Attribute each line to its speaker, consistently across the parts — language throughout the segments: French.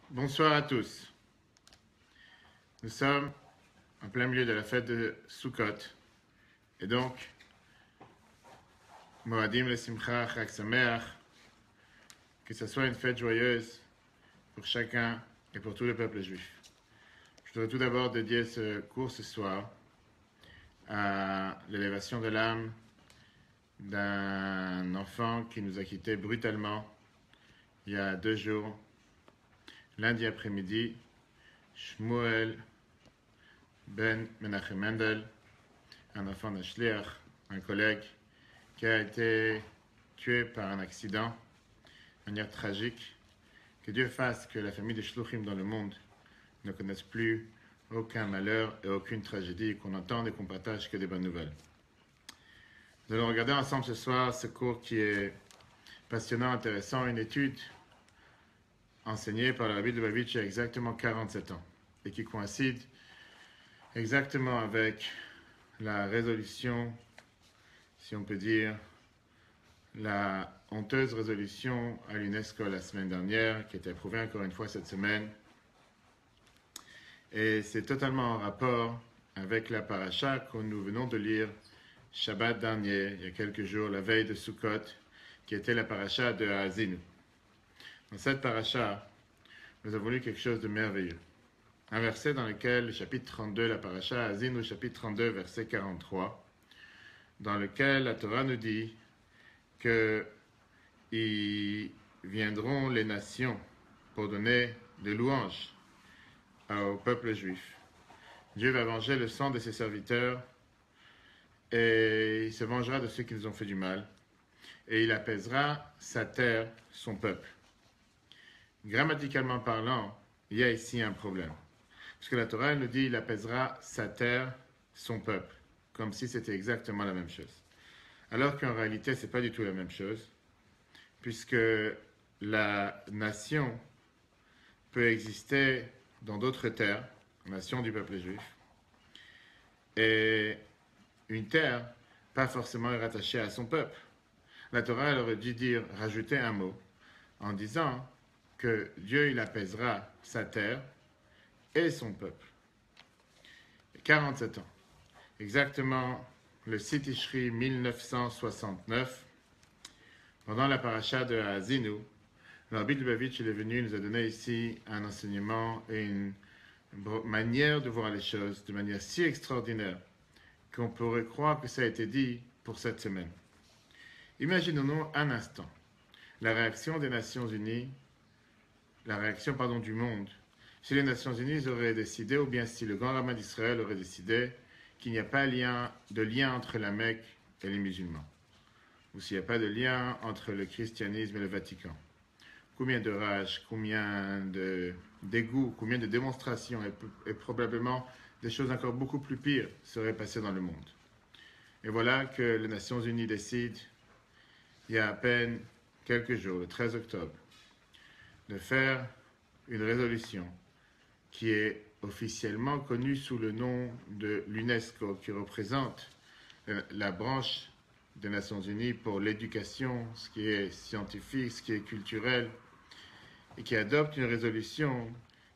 Speaker 1: Bonsoir à tous. Nous sommes en plein milieu de la fête de Sukkot. Et donc, Moadim le Simcha Chag Sameach, que ce soit une fête joyeuse pour chacun et pour tout le peuple juif. Je voudrais tout d'abord dédier ce cours ce soir à l'élévation de l'âme d'un enfant qui nous a quittés brutalement il y a 2 jours, lundi après-midi, Shmuel Ben Menachem Mendel, un enfant d'un shliach, un collègue, qui a été tué par un accident de manière tragique. Que Dieu fasse que la famille des shluchim dans le monde ne connaisse plus aucun malheur et aucune tragédie, qu'on entende et qu'on partage que des bonnes nouvelles. Nous allons regarder ensemble ce soir ce cours qui est passionnant, intéressant, une étude enseignée par le Rabbi de Lubavitch il y a exactement 47 ans et qui coïncide exactement avec la résolution, si on peut dire, la honteuse résolution à l'UNESCO la semaine dernière, qui a été approuvée encore une fois cette semaine. Et c'est totalement en rapport avec la paracha que nous venons de lire Shabbat dernier, il y a quelques jours, la veille de Sukkot, qui était la paracha de Haazinu. Dans cette paracha, nous avons lu quelque chose de merveilleux. Un verset dans lequel, le chapitre 32, la paracha Haazinu, chapitre 32, verset 43, dans lequel la Torah nous dit que ils viendront les nations pour donner des louanges au peuple juif. Dieu va venger le sang de ses serviteurs et il se vengera de ceux qui nous ont fait du mal et il apaisera sa terre, son peuple. Grammaticalement parlant, il y a ici un problème. Parce que la Torah nous dit il apaisera sa terre, son peuple, comme si c'était exactement la même chose. Alors qu'en réalité, ce n'est pas du tout la même chose, puisque la nation peut exister dans d'autres terres, la nation du peuple juif, et une terre pas forcément est rattachée à son peuple. La Torah elle aurait dû rajouter un mot en disant que Dieu il apaisera sa terre et son peuple. 47 ans, exactement le 6 Tishri 1969, pendant la paracha de Haazinu, le Rabbi de Lubavitch est venu, nous a donné ici un enseignement et une manière de voir les choses de manière si extraordinaire qu'on pourrait croire que ça a été dit pour cette semaine. Imaginons-nous un instant la réaction des Nations Unies, la réaction du monde, si les Nations Unies auraient décidé, ou bien si le grand rabbin d'Israël aurait décidé qu'il n'y a pas de lien entre la Mecque et les musulmans, ou s'il n'y a pas de lien entre le christianisme et le Vatican. Combien de rage, combien de dégoût, combien de démonstrations et probablement des choses encore beaucoup plus pires seraient passées dans le monde. Et voilà que les Nations Unies décident, il y a à peine quelques jours, le 13 octobre, de faire une résolution qui est officiellement connue sous le nom de l'UNESCO, qui représente la branche des Nations Unies pour l'éducation, ce qui est scientifique, ce qui est culturel, et qui adopte une résolution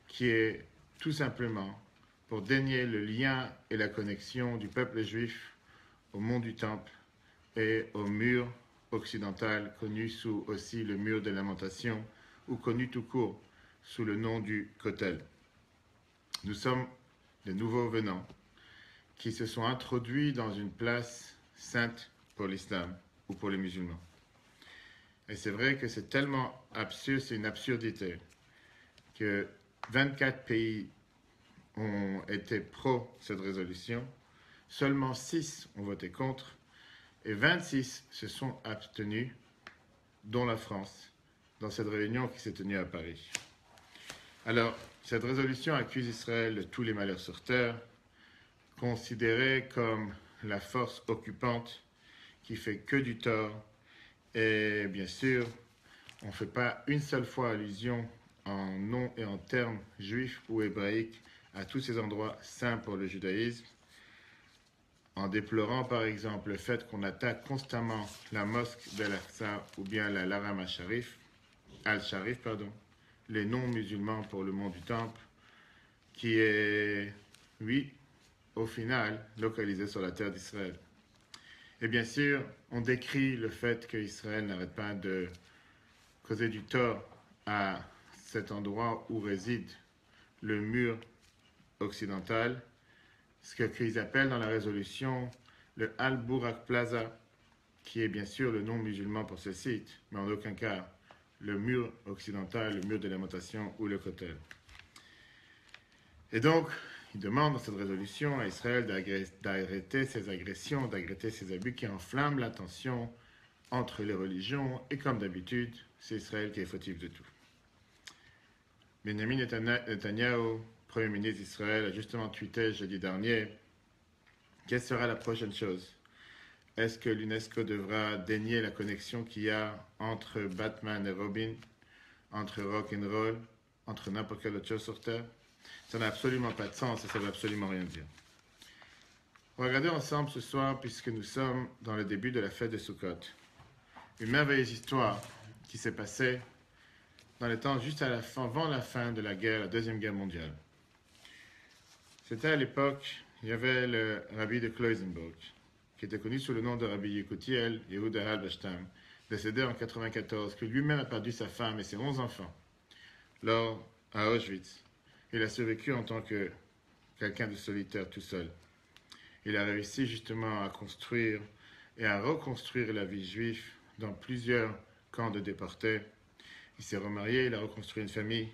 Speaker 1: qui est tout simplement pour dénier le lien et la connexion du peuple juif au mont du Temple et au mur occidental, connu sous aussi le mur des lamentations, ou connu tout court sous le nom du Kotel. Nous sommes des nouveaux venants qui se sont introduits dans une place sainte pour l'islam ou pour les musulmans. Et c'est vrai que c'est tellement absurde, c'est une absurdité, que 24 pays ont été pro cette résolution, seulement 6 ont voté contre, et 26 se sont abstenus, dont la France, dans cette réunion qui s'est tenue à Paris. Alors, cette résolution accuse Israël de tous les malheurs sur terre, considérée comme la force occupante qui fait que du tort. Et bien sûr, on ne fait pas une seule fois allusion en nom et en termes juifs ou hébraïques à tous ces endroits saints pour le judaïsme, en déplorant par exemple le fait qu'on attaque constamment la mosquée d'Al-Aqsa ou bien la Al-Sharif, les non-musulmans pour le mont du Temple, qui est, oui, au final, localisé sur la terre d'Israël. Et bien sûr, on décrit le fait qu'Israël n'arrête pas de causer du tort à cet endroit où réside le mur occidental, ce qu'ils appellent dans la résolution le Al-Burak Plaza, qui est bien sûr le nom musulman pour ce site, mais en aucun cas le mur occidental, le mur de lamentation ou le Kotel. Et donc, il demande dans cette résolution à Israël d'arrêter ces agressions, d'arrêter ces abus qui enflamment la tension entre les religions, et comme d'habitude, c'est Israël qui est fautif de tout. Benjamin Netanyahu, Premier ministre d'Israël, a justement tweeté jeudi dernier: quelle sera la prochaine chose? Est-ce que l'UNESCO devra dénier la connexion qu'il y a entre Batman et Robin, entre rock and roll, entre n'importe quelle autre chose sur Terre? Ça n'a absolument pas de sens et ça ne veut absolument rien dire. On va regarder ensemble ce soir, puisque nous sommes dans le début de la fête de Sukkot, une merveilleuse histoire qui s'est passée dans les temps juste avant la fin de la guerre, la Deuxième Guerre mondiale. C'était à l'époque, il y avait le rabbi de Kloisenburg, qui était connu sous le nom de Rabbi Yekutiel Yehuda Halberstam, décédé en 1994, qui lui-même a perdu sa femme et ses 11 enfants lors à Auschwitz. Il a survécu en tant que quelqu'un de solitaire tout seul. Il a réussi justement à construire et à reconstruire la vie juive dans plusieurs camps de déportés. Il s'est remarié, il a reconstruit une famille,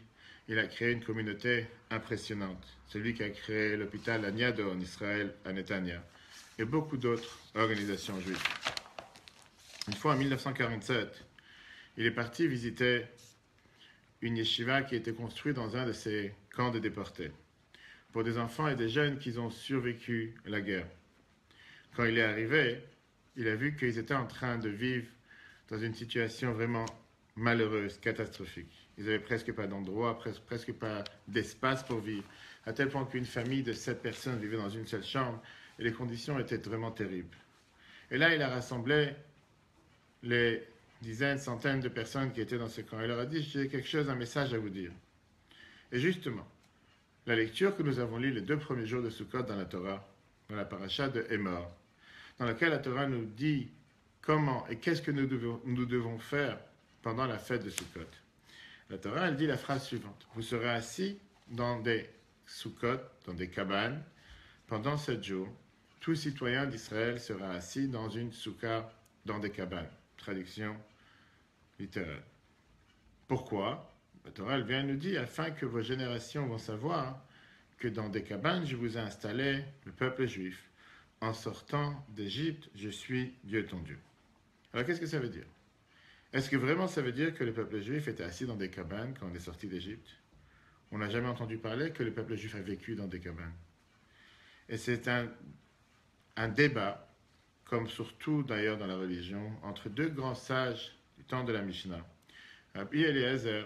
Speaker 1: il a créé une communauté impressionnante. C'est lui qui a créé l'hôpital Aniado en Israël, à Netanya, et beaucoup d'autres organisations juives. Une fois en 1947, il est parti visiter une yeshiva qui a été construite dans un de ces camps de déportés, pour des enfants et des jeunes qui ont survécu à la guerre. Quand il est arrivé, il a vu qu'ils étaient en train de vivre dans une situation vraiment malheureuse, catastrophique. Ils n'avaient presque pas d'endroit, presque pas d'espace pour vivre, à tel point qu'une famille de 7 personnes vivait dans une seule chambre, et les conditions étaient vraiment terribles. Et là, il a rassemblé les dizaines, centaines de personnes qui étaient dans ce camp. Il leur a dit: j'ai quelque chose, un message à vous dire. Et justement, la lecture que nous avons lue les 2 premiers jours de Sukkot dans la Torah, dans la paracha de Emor, dans laquelle la Torah nous dit comment et qu'est-ce que nous devons faire pendant la fête de Sukkot. La Torah, elle dit la phrase suivante: vous serez assis dans des Sukkot, dans des cabanes, pendant 7 jours. Tout citoyen d'Israël sera assis dans une soukha, dans des cabanes. Traduction littérale. Pourquoi? La Torah, elle vient nous dire: afin que vos générations vont savoir que dans des cabanes, je vous ai installé, le peuple juif. En sortant d'Égypte, je suis Dieu ton Dieu. Alors, qu'est-ce que ça veut dire? Est-ce que vraiment ça veut dire que le peuple juif était assis dans des cabanes quand on est sorti d'Égypte? On n'a jamais entendu parler que le peuple juif a vécu dans des cabanes. Et c'est un débat, comme surtout d'ailleurs dans la religion, entre 2 grands sages du temps de la Mishnah, Rabbi Eliezer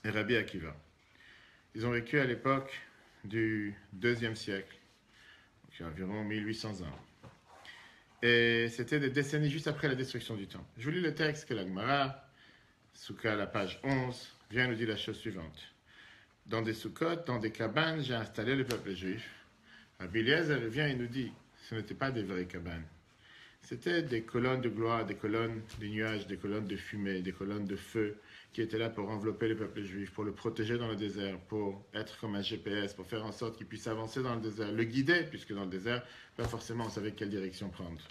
Speaker 1: et Rabbi Akiva. Ils ont vécu à l'époque du IIe siècle, donc il y a environ 1800 ans. Et c'était des décennies juste après la destruction du temple. Je vous lis le texte que la Gemara, Soukha, la page 11, vient nous dire la chose suivante. Dans des soukottes, dans des cabanes, j'ai installé le peuple juif. Rabbi Eliezer vient et nous dit: ce n'étaient pas des vraies cabanes. C'était des colonnes de gloire, des colonnes de nuages, des colonnes de fumée, des colonnes de feu qui étaient là pour envelopper le peuple juif, pour le protéger dans le désert, pour être comme un GPS, pour faire en sorte qu'il puisse avancer dans le désert, le guider, puisque dans le désert, pas forcément on savait quelle direction prendre.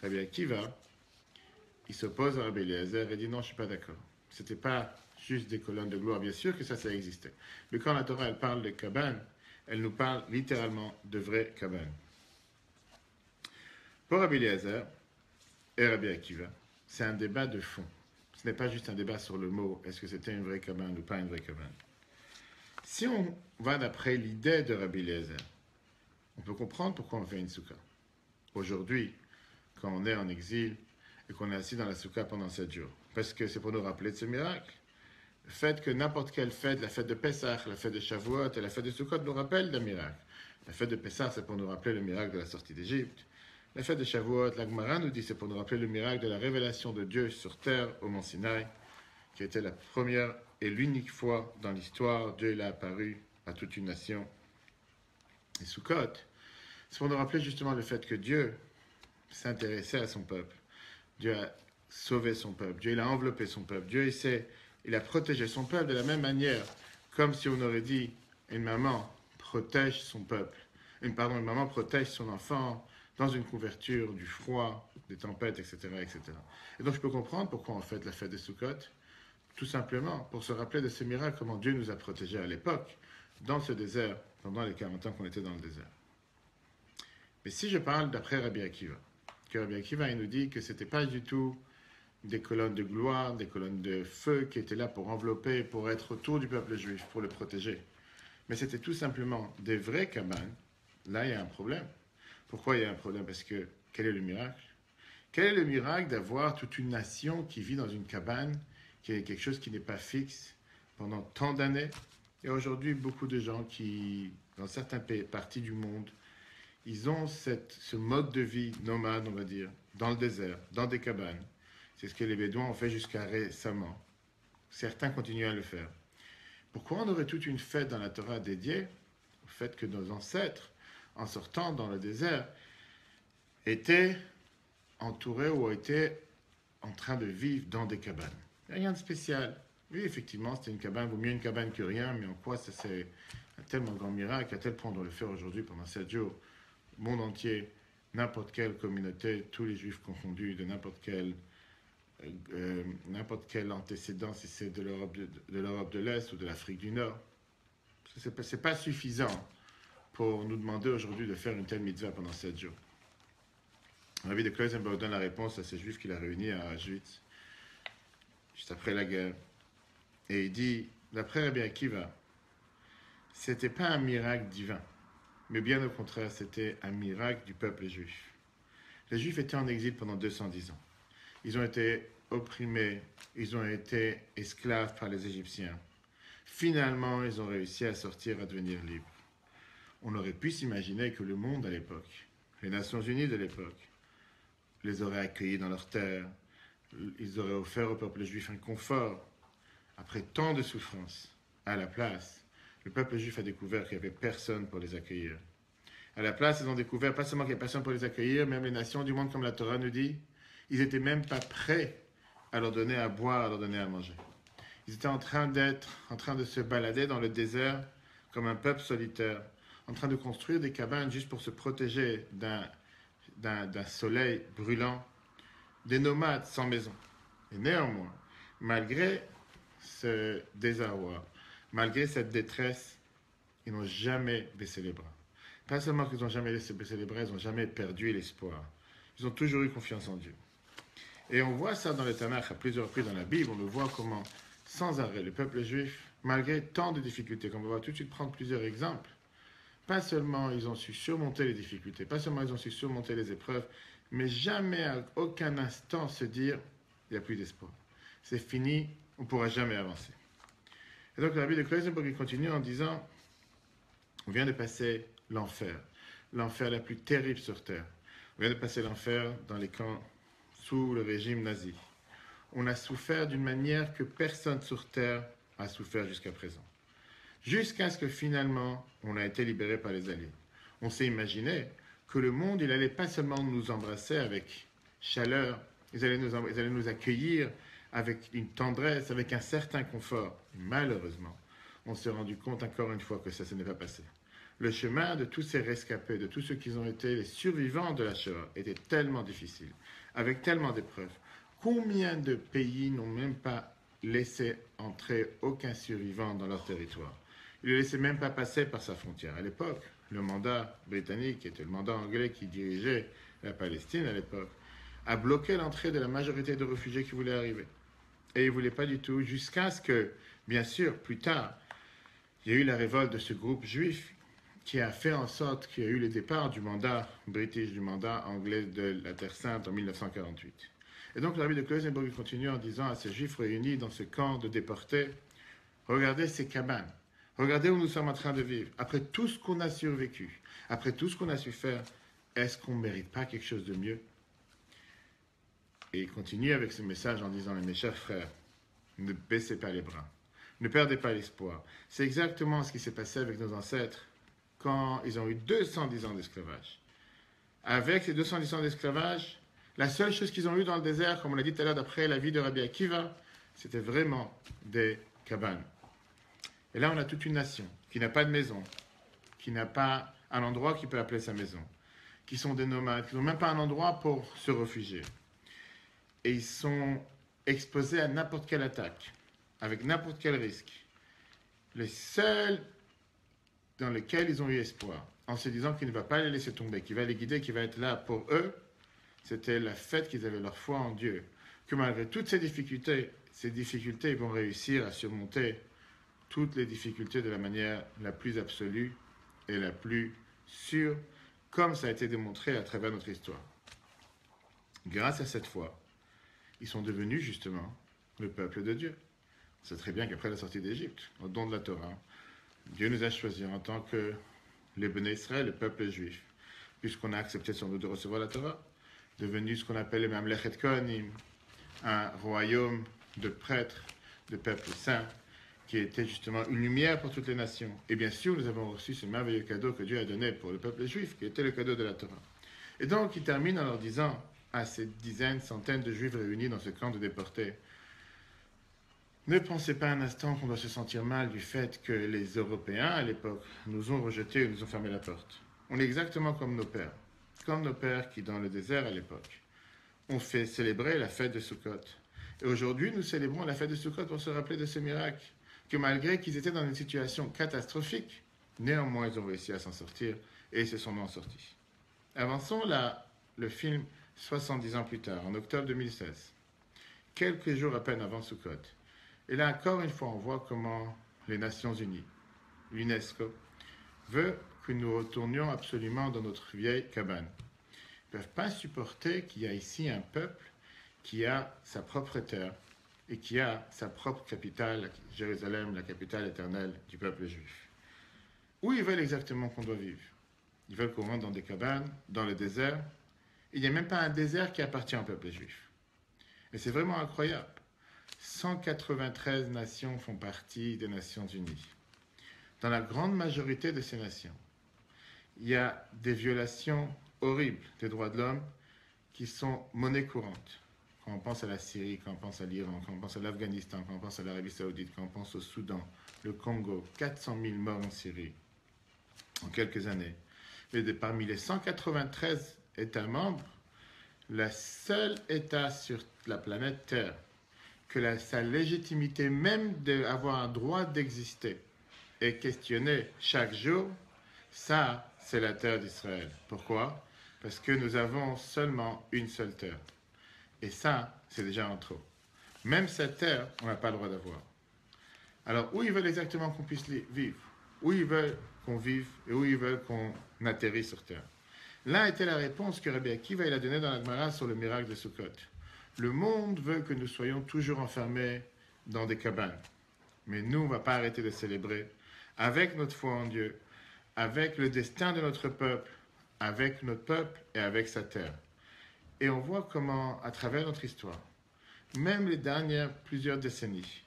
Speaker 1: Rabbi Akiva, il s'oppose à Rabbi Eliezer et dit: non, je ne suis pas d'accord. Ce n'était pas juste des colonnes de gloire, bien sûr que ça existait. Mais quand la Torah, elle parle de cabanes, elle nous parle littéralement de vraies cabanes. Pour Rabbi Eliezer et Rabbi Akiva, c'est un débat de fond. Ce n'est pas juste un débat sur le mot, est-ce que c'était une vraie cabane ou pas une vraie cabane. Si on va d'après l'idée de Rabbi Eliezer, on peut comprendre pourquoi on fait une soukha. Aujourd'hui, quand on est en exil et qu'on est assis dans la soukha pendant 7 jours, parce que c'est pour nous rappeler de ce miracle. Le fait que n'importe quelle fête, la fête de Pessah, la fête de Shavuot et la fête de Sukkot nous rappellent d'un miracle. La fête de Pessah, c'est pour nous rappeler le miracle de la sortie d'Égypte. La fête de Shavuot, la Gemara nous dit, c'est pour nous rappeler le miracle de la révélation de Dieu sur terre au mont Sinaï. qui était la première et l'unique fois dans l'histoire, Dieu il a apparu à toute une nation. Et Sukkot, c'est pour nous rappeler justement le fait que Dieu s'intéressait à son peuple. Dieu a sauvé son peuple. Dieu il a enveloppé son peuple. Dieu il a protégé son peuple de la même manière, comme si on aurait dit une maman protège son peuple. Une maman protège son enfant dans une couverture, du froid, des tempêtes, etc., etc. Et donc je peux comprendre pourquoi on fête la fête de Sukkot, tout simplement pour se rappeler de ce miracle, comment Dieu nous a protégés à l'époque, dans ce désert, pendant les 40 ans qu'on était dans le désert. Mais si je parle d'après Rabbi Akiva, que Rabbi Akiva il nous dit que ce n'était pas du tout des colonnes de gloire, des colonnes de feu qui étaient là pour envelopper, pour être autour du peuple juif, pour le protéger. Mais c'était tout simplement des vraies cabanes. Là, il y a un problème. Pourquoi il y a un problème? Parce que, quel est le miracle? Quel est le miracle d'avoir toute une nation qui vit dans une cabane, qui est quelque chose qui n'est pas fixe pendant tant d'années? Et aujourd'hui, beaucoup de gens qui, dans certaines parties du monde, ils ont ce mode de vie nomade, on va dire, dans le désert, dans des cabanes. C'est ce que les Bédouins ont fait jusqu'à récemment. Certains continuent à le faire. Pourquoi on aurait toute une fête dans la Torah dédiée au fait que nos ancêtres, en sortant dans le désert, étaient entourés ou étaient en train de vivre dans des cabanes? Rien de spécial. Oui, effectivement, c'était une cabane, vaut mieux une cabane que rien, mais en quoi ça c'est un tellement grand miracle, à tel point on doit le faire aujourd'hui pendant 7 jours, monde entier, n'importe quelle communauté, tous les juifs confondus, de n'importe quel antécédent, si c'est de l'Europe de l'Est ou de l'Afrique du Nord. C'est pas suffisant pour nous demander aujourd'hui de faire une telle mitzvah pendant 7 jours. Rabbi de Kloisenberg donne la réponse à ces juifs qu'il a réunis à Auschwitz, juste après la guerre. Et il dit, d'après Rabbi Akiva, c'était pas un miracle divin, mais bien au contraire, c'était un miracle du peuple juif. Les juifs étaient en exil pendant 210 ans. Ils ont été opprimés, ils ont été esclaves par les Égyptiens. Finalement, ils ont réussi à sortir, à devenir libres. On aurait pu s'imaginer que le monde à l'époque, les Nations Unies de l'époque, les auraient accueillis dans leurs terres, ils auraient offert au peuple juif un confort. Après tant de souffrances, à la place, le peuple juif a découvert qu'il n'y avait personne pour les accueillir. À la place, ils ont découvert pas seulement qu'il n'y avait personne pour les accueillir, même les nations du monde, comme la Torah nous dit, ils n'étaient même pas prêts à leur donner à boire, à leur donner à manger. Ils étaient en train de se balader dans le désert comme un peuple solitaire, en train de construire des cabanes juste pour se protéger d'un soleil brûlant, des nomades sans maison. Et néanmoins, malgré ce désarroi, malgré cette détresse, ils n'ont jamais baissé les bras. Pas seulement qu'ils n'ont jamais baissé les bras, ils n'ont jamais perdu l'espoir. Ils ont toujours eu confiance en Dieu. Et on voit ça dans le Tanakh à plusieurs reprises dans la Bible, on le voit comment, sans arrêt, le peuple juif, malgré tant de difficultés, comme on va tout de suite prendre plusieurs exemples, pas seulement ils ont su surmonter les difficultés, pas seulement ils ont su surmonter les épreuves, mais jamais à aucun instant se dire, il n'y a plus d'espoir. C'est fini, on ne pourra jamais avancer. Et donc, le rabbi de Kloisenberg continue en disant, on vient de passer l'enfer la plus terrible sur Terre. On vient de passer l'enfer dans les camps sous le régime nazi. On a souffert d'une manière que personne sur Terre a souffert jusqu'à présent. Jusqu'à ce que finalement, on a été libéré par les Alliés. On s'est imaginé que le monde, il allait pas seulement nous embrasser avec chaleur, ils allaient nous accueillir avec une tendresse, avec un certain confort. Et malheureusement, on s'est rendu compte encore une fois que ça n'est pas passé. Le chemin de tous ces rescapés, de tous ceux qui ont été les survivants de la Shoah, était tellement difficile, avec tellement d'épreuves. Combien de pays n'ont même pas laissé entrer aucun survivant dans leur territoire? Ils ne le laissaient même pas passer par sa frontière. À l'époque, le mandat britannique, qui était le mandat anglais qui dirigeait la Palestine à l'époque, a bloqué l'entrée de la majorité de réfugiés qui voulaient arriver. Et ils ne voulaient pas du tout, jusqu'à ce que, bien sûr, plus tard, il y a eu la révolte de ce groupe juif qui a fait en sorte qu'il y a eu le départ du mandat british, du mandat anglais de la Terre Sainte en 1948. Et donc, le rabbi de Kloisenberg continue en disant à ces juifs réunis dans ce camp de déportés, regardez ces cabanes, regardez où nous sommes en train de vivre. Après tout ce qu'on a survécu, après tout ce qu'on a su faire, est-ce qu'on ne mérite pas quelque chose de mieux? Et il continue avec ce message en disant, mes chers frères, Ne baissez pas les bras. Ne perdez pas l'espoir. C'est exactement ce qui s'est passé avec nos ancêtres quand ils ont eu 210 ans d'esclavage. Avec ces 210 ans d'esclavage, la seule chose qu'ils ont eu dans le désert, comme on l'a dit tout à l'heure d'après la vie de Rabbi Akiva, c'était vraiment des cabanes. Et là, on a toute une nation qui n'a pas de maison, qui n'a pas un endroit qu'il peut appeler sa maison, qui sont des nomades, qui n'ont même pas un endroit pour se réfugier. Et ils sont exposés à n'importe quelle attaque, avec n'importe quel risque. Les seuls dans lesquels ils ont eu espoir, en se disant qu'il ne va pas les laisser tomber, qu'il va les guider, qu'il va être là pour eux, c'était la fête qu'ils avaient leur foi en Dieu. Que malgré toutes ces difficultés, ils vont réussir à surmonter toutes les difficultés de la manière la plus absolue et la plus sûre, comme ça a été démontré à travers notre histoire. Grâce à cette foi, ils sont devenus justement le peuple de Dieu. On sait très bien qu'après la sortie d'Égypte, au don de la Torah, Dieu nous a choisis en tant que les Béné Israël, le peuple juif, puisqu'on a accepté sans doute de recevoir la Torah, devenu ce qu'on appelle le Mamlechet Kohanim, un royaume de prêtres, de peuple saint, qui était justement une lumière pour toutes les nations. Et bien sûr, nous avons reçu ce merveilleux cadeau que Dieu a donné pour le peuple juif, qui était le cadeau de la Torah. Et donc, il termine en leur disant à ces dizaines, centaines de juifs réunis dans ce camp de déportés, ne pensez pas un instant qu'on doit se sentir mal du fait que les Européens, à l'époque, nous ont rejetés et nous ont fermé la porte. On est exactement comme nos pères qui, dans le désert à l'époque, ont fait célébrer la fête de Sukkot. Et aujourd'hui, nous célébrons la fête de Sukkot pour se rappeler de ce miracle, que malgré qu'ils étaient dans une situation catastrophique, néanmoins, ils ont réussi à s'en sortir et ils se sont en sortis. Avançons là, le film 70 ans plus tard, en octobre 2016, quelques jours à peine avant Sukkot. Et là, encore une fois, on voit comment les Nations Unies, l'UNESCO, veut que nous retournions absolument dans notre vieille cabane. Ils ne peuvent pas supporter qu'il y a ici un peuple qui a sa propre terre et qui a sa propre capitale, Jérusalem, la capitale éternelle du peuple juif. Où ils veulent exactement qu'on doit vivre? Ils veulent qu'on rentre dans des cabanes, dans le désert. Il n'y a même pas un désert qui appartient au peuple juif. Et c'est vraiment incroyable. 193 nations font partie des Nations Unies. Dans la grande majorité de ces nations, il y a des violations horribles des droits de l'homme qui sont monnaie courante. Quand on pense à la Syrie, quand on pense à l'Iran, quand on pense à l'Afghanistan, quand on pense à l'Arabie Saoudite, quand on pense au Soudan, le Congo, 400 000 morts en Syrie en quelques années. Mais parmi les 193 États membres, le seul État sur la planète Terre que sa légitimité même d'avoir un droit d'exister est questionnée chaque jour, ça, c'est la terre d'Israël. Pourquoi? Parce que nous avons seulement une seule terre. Et ça, c'est déjà un trop. Même cette terre, on n'a pas le droit d'avoir. Alors, où ils veulent exactement qu'on puisse vivre? Où ils veulent qu'on vive et où ils veulent qu'on atterrisse sur terre? Là était la réponse que Rabbi Akiva a donnée dans la Gemara sur le miracle de Sukkot. Le monde veut que nous soyons toujours enfermés dans des cabanes. Mais nous, on ne va pas arrêter de célébrer avec notre foi en Dieu, avec le destin de notre peuple, avec notre peuple et avec sa terre. Et on voit comment, à travers notre histoire, même les dernières plusieurs décennies,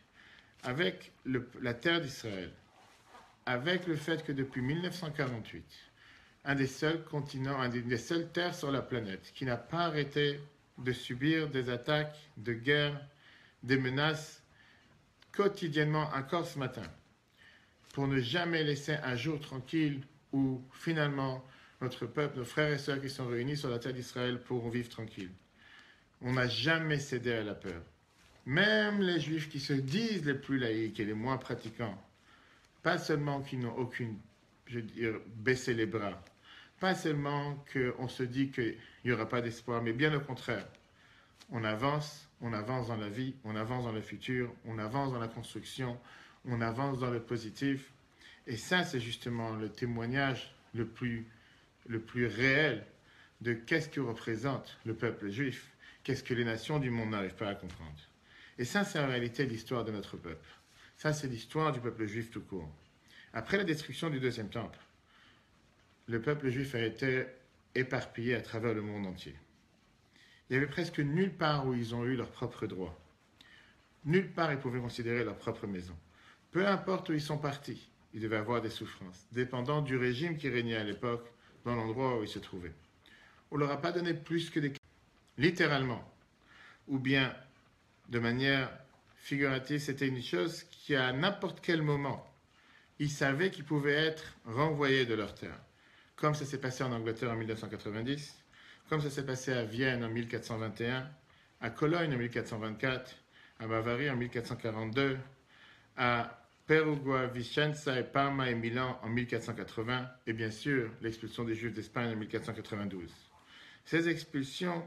Speaker 1: avec la terre d'Israël, avec le fait que depuis 1948, un des seuls continents, une des seules terres sur la planète qui n'a pas arrêté de subir des attaques, de guerres, des menaces quotidiennement, encore ce matin, pour ne jamais laisser un jour tranquille où finalement notre peuple, nos frères et sœurs qui sont réunis sur la terre d'Israël pourront vivre tranquille. On n'a jamais cédé à la peur. Même les juifs qui se disent les plus laïcs et les moins pratiquants, pas seulement qui n'ont baissé les bras, pas seulement qu'on se dit qu'il n'y aura pas d'espoir, mais bien au contraire. On avance dans la vie, on avance dans le futur, on avance dans la construction, on avance dans le positif. Et ça, c'est justement le témoignage le plus réel de qu'est-ce que représente le peuple juif, qu'est-ce que les nations du monde n'arrivent pas à comprendre. Et ça, c'est en réalité l'histoire de notre peuple. Ça, c'est l'histoire du peuple juif tout court. Après la destruction du deuxième temple, le peuple juif a été éparpillé à travers le monde entier. Il y avait presque nulle part où ils ont eu leurs propres droits. Nulle part ils pouvaient considérer leur propre maison. Peu importe où ils sont partis, ils devaient avoir des souffrances, dépendant du régime qui régnait à l'époque dans l'endroit où ils se trouvaient. On ne leur a pas donné plus que des... Littéralement, ou bien de manière figurative, c'était une chose qui, à n'importe quel moment, ils savaient qu'ils pouvaient être renvoyés de leur terre. Comme ça s'est passé en Angleterre en 1990, comme ça s'est passé à Vienne en 1421, à Cologne en 1424, à Bavarie en 1442, à Perugia, Vicenza et Parma et Milan en 1480, et bien sûr l'expulsion des Juifs d'Espagne en 1492. Ces expulsions,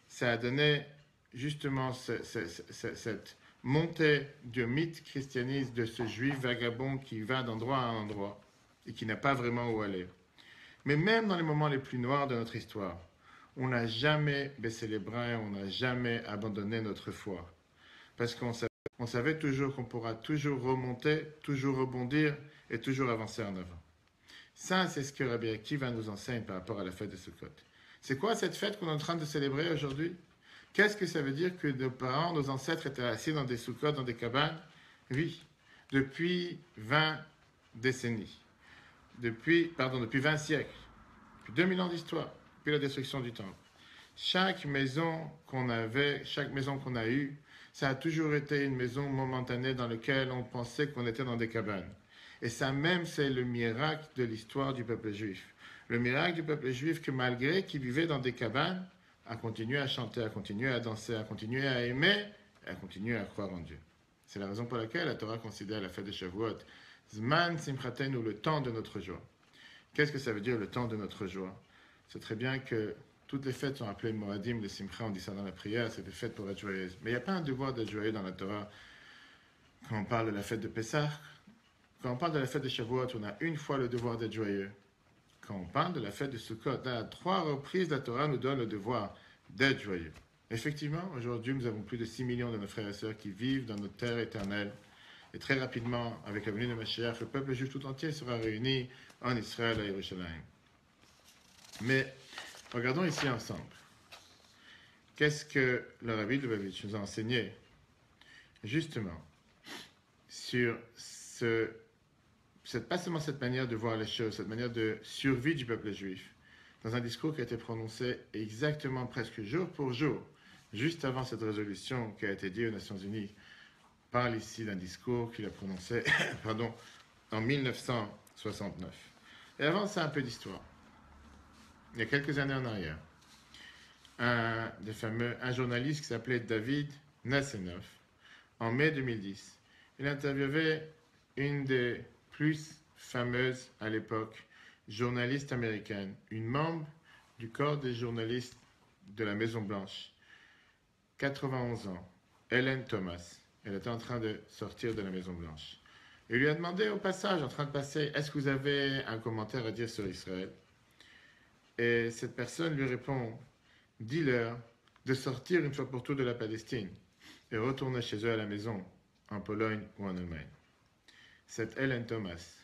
Speaker 1: ça a donné justement cette montée du mythe christianiste de ce juif vagabond qui va d'endroit à endroit et qui n'a pas vraiment où aller. Mais même dans les moments les plus noirs de notre histoire, on n'a jamais baissé les bras et on n'a jamais abandonné notre foi. Parce qu'on savait toujours qu'on pourra toujours remonter, toujours rebondir et toujours avancer en avant. Ça, c'est ce que Rabbi Akiva nous enseigne par rapport à la fête de Sukkot. C'est quoi cette fête qu'on est en train de célébrer aujourd'hui? Qu'est-ce que ça veut dire que nos parents, nos ancêtres étaient assis dans des Sukkot, dans des cabanes? Oui, depuis 20 décennies. Depuis 20 siècles. Depuis 2000 ans d'histoire. Depuis la destruction du temple. Chaque maison qu'on avait, chaque maison qu'on a eue, ça a toujours été une maison momentanée dans laquelle on pensait qu'on était dans des cabanes. Et ça même, c'est le miracle de l'histoire du peuple juif. Le miracle du peuple juif que malgré qu'il vivait dans des cabanes, a continué à chanter, a continué à danser, a continué à aimer, et a continué à croire en Dieu. C'est la raison pour laquelle la Torah considère la fête de Shavuot Zman Simchatenu, le temps de notre joie. Qu'est-ce que ça veut dire le temps de notre joie? C'est très bien que toutes les fêtes sont appelées Moadim, les Simcha, on dit ça dans la prière, c'est des fêtes pour être joyeuses. Mais il n'y a pas un devoir d'être joyeux dans la Torah quand on parle de la fête de Pessah. Quand on parle de la fête de Shavuot, on a une fois le devoir d'être joyeux. Quand on parle de la fête de Sukkot, à 3 reprises, la Torah nous donne le devoir d'être joyeux. Effectivement, aujourd'hui, nous avons plus de 6 millions de nos frères et sœurs qui vivent dans notre terre éternelle. Et très rapidement, avec la venue de Mashiach, le peuple juif tout entier sera réuni en Israël, à Yerushalayim. Mais regardons ici ensemble. Qu'est-ce que le Rabbi de Lubavitch nous a enseigné, justement, sur pas seulement cette manière de voir les choses, cette manière de survie du peuple juif, dans un discours qui a été prononcé exactement presque jour pour jour, juste avant cette résolution qui a été dite aux Nations Unies. On parle ici d'un discours qu'il a prononcé en 1969. Et avant ça, un peu d'histoire. Il y a quelques années en arrière, un journaliste qui s'appelait David Nassenov, en mai 2010, il interviewait une des plus fameuses à l'époque journaliste américaine, une membre du corps des journalistes de la Maison-Blanche, 91 ans, Helen Thomas. Elle était en train de sortir de la Maison-Blanche. Il lui a demandé au passage, en train de passer, est-ce que vous avez un commentaire à dire sur Israël? Et cette personne lui répond, dis-leur de sortir une fois pour toutes de la Palestine et retourner chez eux à la maison, en Pologne ou en Allemagne. Cette Helen Thomas,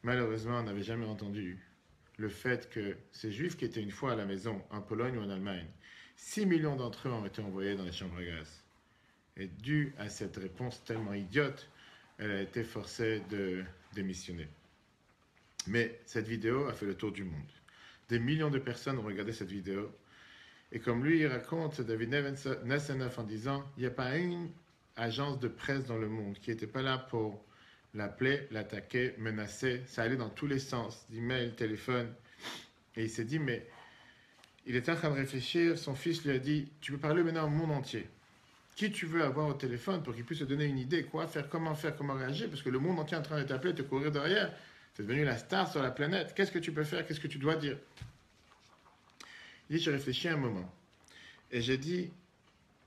Speaker 1: malheureusement, n'avait jamais entendu le fait que ces Juifs qui étaient une fois à la maison, en Pologne ou en Allemagne, 6 millions d'entre eux ont été envoyés dans les chambres à gaz. Et dû à cette réponse tellement idiote, elle a été forcée de démissionner. Mais cette vidéo a fait le tour du monde. Des millions de personnes ont regardé cette vidéo. Et comme lui, il raconte, David Nassenov, en disant, il n'y a pas une agence de presse dans le monde qui n'était pas là pour l'appeler, l'attaquer, menacer. Ça allait dans tous les sens, d'email, téléphone. Et il s'est dit, mais il était en train de réfléchir. Son fils lui a dit, tu peux parler maintenant au monde entier. Qui tu veux avoir au téléphone pour qu'il puisse te donner une idée, quoi faire, comment réagir, parce que le monde entier est en train de t'appeler, de te courir derrière. Tu es devenu la star sur la planète. Qu'est-ce que tu peux faire? Qu'est-ce que tu dois dire? Il dit, j'ai réfléchi un moment. Et j'ai dit,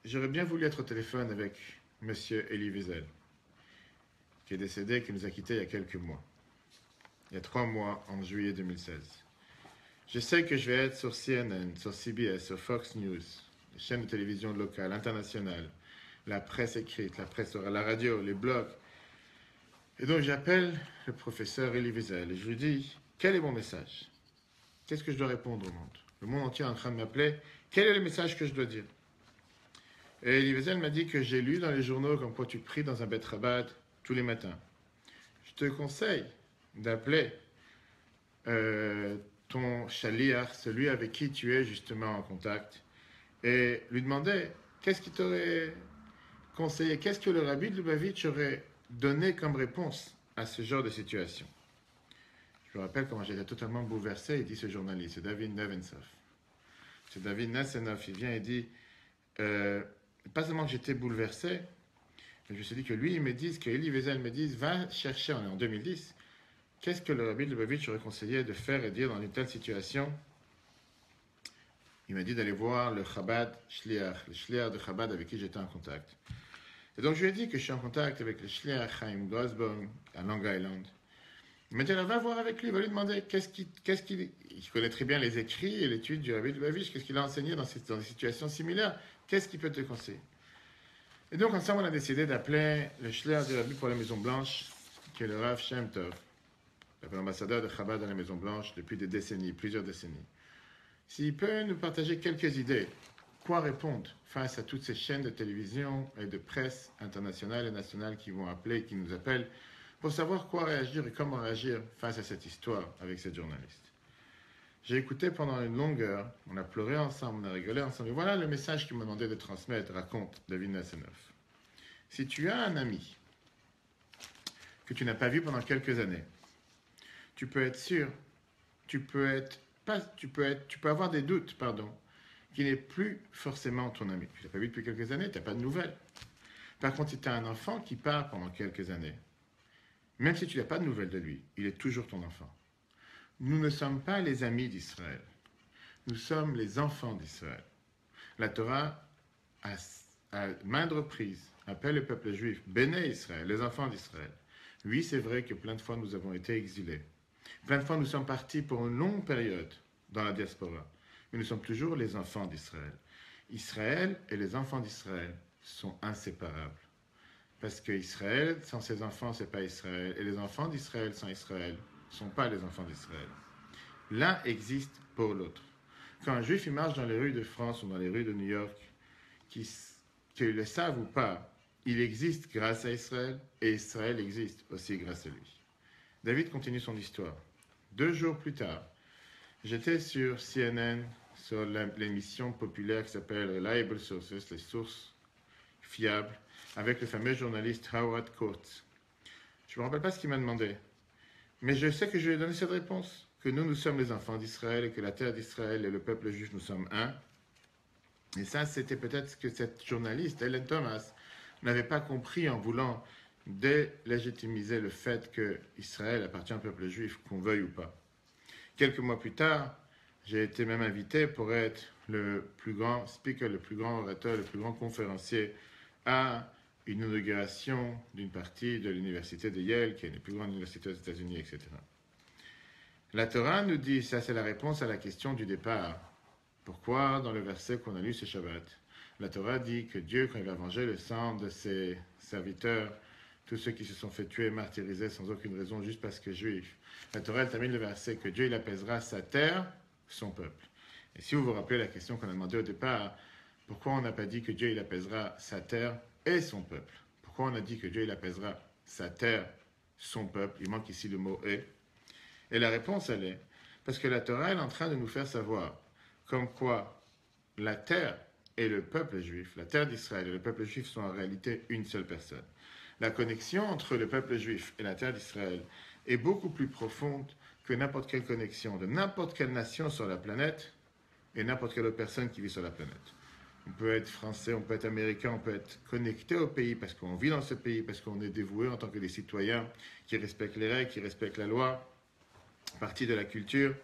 Speaker 1: j'aurais bien voulu être au téléphone avec M. Elie Wiesel, qui est décédé, qui nous a quittés il y a quelques mois. Il y a 3 mois, en juillet 2016. Je sais que je vais être sur CNN, sur CBS, sur Fox News, les chaînes de télévision locales, internationales, la presse écrite, la presse orale, la radio, les blogs. Et donc j'appelle le professeur Elie Wiesel et je lui dis, quel est mon message? Qu'est-ce que je dois répondre au monde? Le monde entier est en train de m'appeler. Quel est le message que je dois dire? Et Elie Wiesel m'a dit que j'ai lu dans les journaux comme quoi tu pries dans un Bet Chabad tous les matins. Je te conseille d'appeler ton shaliach, celui avec qui tu es justement en contact, et lui demander qu'est-ce qu'il t'aurait conseillé, qu'est-ce que le rabbi de Lubavitch aurait donné comme réponse à ce genre de situation. Je me rappelle comment j'étais totalement bouleversé, il dit ce journaliste, c'est David Nevensoff. C'est David Nevensoff, il vient et dit, pas seulement que j'étais bouleversé, mais je me suis dit que lui, il me dise, que Elie Wiesel me dise, va chercher, on est en 2010, qu'est-ce que le rabbi de Lubavitch aurait conseillé de faire et dire dans une telle situation? Il m'a dit d'aller voir le Chabad Shliach, le Shliach de Chabad avec qui j'étais en contact. Et donc je lui ai dit que je suis en contact avec le Shliach Chaim Grosbaum à Long Island. Il m'a dit, alors va voir avec lui, va lui demander il connaît très bien les écrits et l'étude du rabbi de Lubavitch, qu'est-ce qu'il a enseigné dans des situations similaires, qu'est-ce qu'il peut te conseiller. Et donc ensemble on a décidé d'appeler le Shliach du rabbi pour la Maison Blanche, qui est le Rav Shem Tov, l'ambassadeur de Chabad dans la Maison Blanche depuis des décennies, plusieurs décennies. S'il peut nous partager quelques idées, quoi répondre face à toutes ces chaînes de télévision et de presse internationale et nationale qui vont appeler, qui nous appellent, pour savoir quoi réagir et comment réagir face à cette histoire avec cette journaliste. J'ai écouté pendant une longue heure, on a pleuré ensemble, on a rigolé ensemble, et voilà le message qu'il m'a demandé de transmettre, raconte David Nassenov. Si tu as un ami que tu n'as pas vu pendant quelques années, tu peux être sûr, tu peux avoir des doutes, qui n'est plus forcément ton ami. Tu ne l'as pas vu depuis quelques années, tu n'as pas de nouvelles. Par contre, si tu as un enfant qui part pendant quelques années, même si tu n'as pas de nouvelles de lui, il est toujours ton enfant. Nous ne sommes pas les amis d'Israël. Nous sommes les enfants d'Israël. La Torah, à maintes reprises, appelle le peuple juif, Béné Israël, les enfants d'Israël. Oui, c'est vrai que plein de fois nous avons été exilés. Plein de fois nous sommes partis pour une longue période dans la diaspora. Mais nous sommes toujours les enfants d'Israël. Israël et les enfants d'Israël sont inséparables. Parce que Israël, sans ses enfants, c'est pas Israël. Et les enfants d'Israël, sans Israël, ne sont pas les enfants d'Israël. L'un existe pour l'autre. Quand un juif il marche dans les rues de France ou dans les rues de New York, qu'ils le savent ou pas, il existe grâce à Israël et Israël existe aussi grâce à lui. David continue son histoire. 2 jours plus tard, j'étais sur CNN, sur l'émission populaire qui s'appelle Reliable Sources, les sources fiables, avec le fameux journaliste Howard Kurtz. Je ne me rappelle pas ce qu'il m'a demandé, mais je sais que je lui ai donné cette réponse, que nous sommes les enfants d'Israël et que la terre d'Israël et le peuple juif, nous sommes un. Et ça, c'était peut-être ce que cette journaliste, Helen Thomas, n'avait pas compris en voulant délégitimiser le fait que Israël appartient au peuple juif, qu'on veuille ou pas. Quelques mois plus tard, j'ai été même invité pour être le plus grand speaker, le plus grand orateur, le plus grand conférencier à une inauguration d'une partie de l'université de Yale, qui est une des plus grandes universités aux États-Unis, etc. La Torah nous dit, ça c'est la réponse à la question du départ. Pourquoi dans le verset qu'on a lu ce Shabbat, la Torah dit que Dieu, quand il va venger le sang de ses serviteurs, tous ceux qui se sont fait tuer, martyriser sans aucune raison, juste parce que juifs, la Torah elle termine le verset que Dieu il apaisera sa terre, son peuple. Et si vous vous rappelez la question qu'on a demandée au départ, pourquoi on n'a pas dit que Dieu il apaisera sa terre et son peuple? Pourquoi on a dit que Dieu il apaisera sa terre, son peuple? Il manque ici le mot et. Et la réponse elle est, parce que la Torah elle est en train de nous faire savoir comme quoi la terre et le peuple juif, la terre d'Israël et le peuple juif sont en réalité une seule personne. La connexion entre le peuple juif et la terre d'Israël est beaucoup plus profonde que n'importe quelle connexion de n'importe quelle nation sur la planète et n'importe quelle autre personne qui vit sur la planète. On peut être français, on peut être américain, on peut être connecté au pays parce qu'on vit dans ce pays, parce qu'on est dévoué en tant que des citoyens qui respectent les règles, qui respectent la loi, partie de la culture.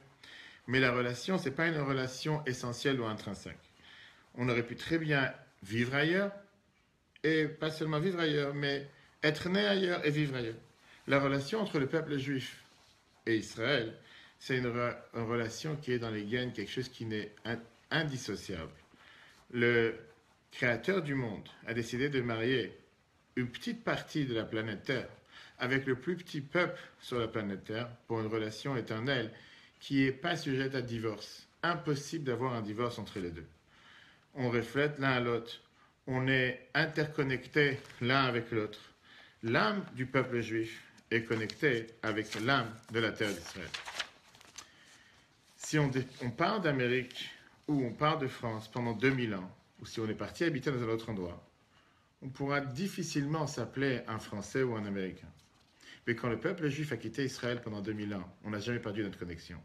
Speaker 1: Mais la relation, ce n'est pas une relation essentielle ou intrinsèque. On aurait pu très bien vivre ailleurs, et pas seulement vivre ailleurs, mais être né ailleurs et vivre ailleurs. La relation entre le peuple juif et Israël, c'est une relation qui est dans les gènes, quelque chose qui n'est indissociable. Le créateur du monde a décidé de marier une petite partie de la planète Terre avec le plus petit peuple sur la planète Terre pour une relation éternelle qui n'est pas sujette à divorce. Impossible d'avoir un divorce entre les deux. On reflète l'un à l'autre. On est interconnectés l'un avec l'autre. L'âme du peuple juif est connectée avec l'âme de la terre d'Israël. Si on part d'Amérique ou on part de France pendant 2000 ans, ou si on est parti habiter dans un autre endroit, on pourra difficilement s'appeler un Français ou un Américain. Mais quand le peuple juif a quitté Israël pendant 2000 ans, on n'a jamais perdu notre connexion.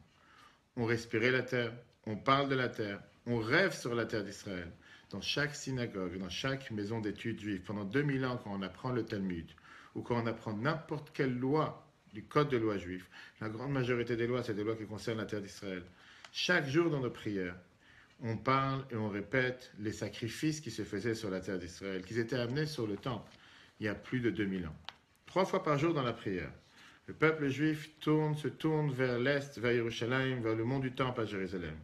Speaker 1: On respirait la terre, on parle de la terre, on rêve sur la terre d'Israël. Dans chaque synagogue, dans chaque maison d'études juive, pendant 2000 ans, quand on apprend le Talmud, ou quand on apprend n'importe quelle loi du code de loi juif, la grande majorité des lois, c'est des lois qui concernent la terre d'Israël. Chaque jour dans nos prières, on parle et on répète les sacrifices qui se faisaient sur la terre d'Israël, qui étaient amenés sur le temple il y a plus de 2000 ans. 3 fois par jour dans la prière, le peuple juif se tourne vers l'est, vers Yerushalayim, vers le mont du temple à Jérusalem.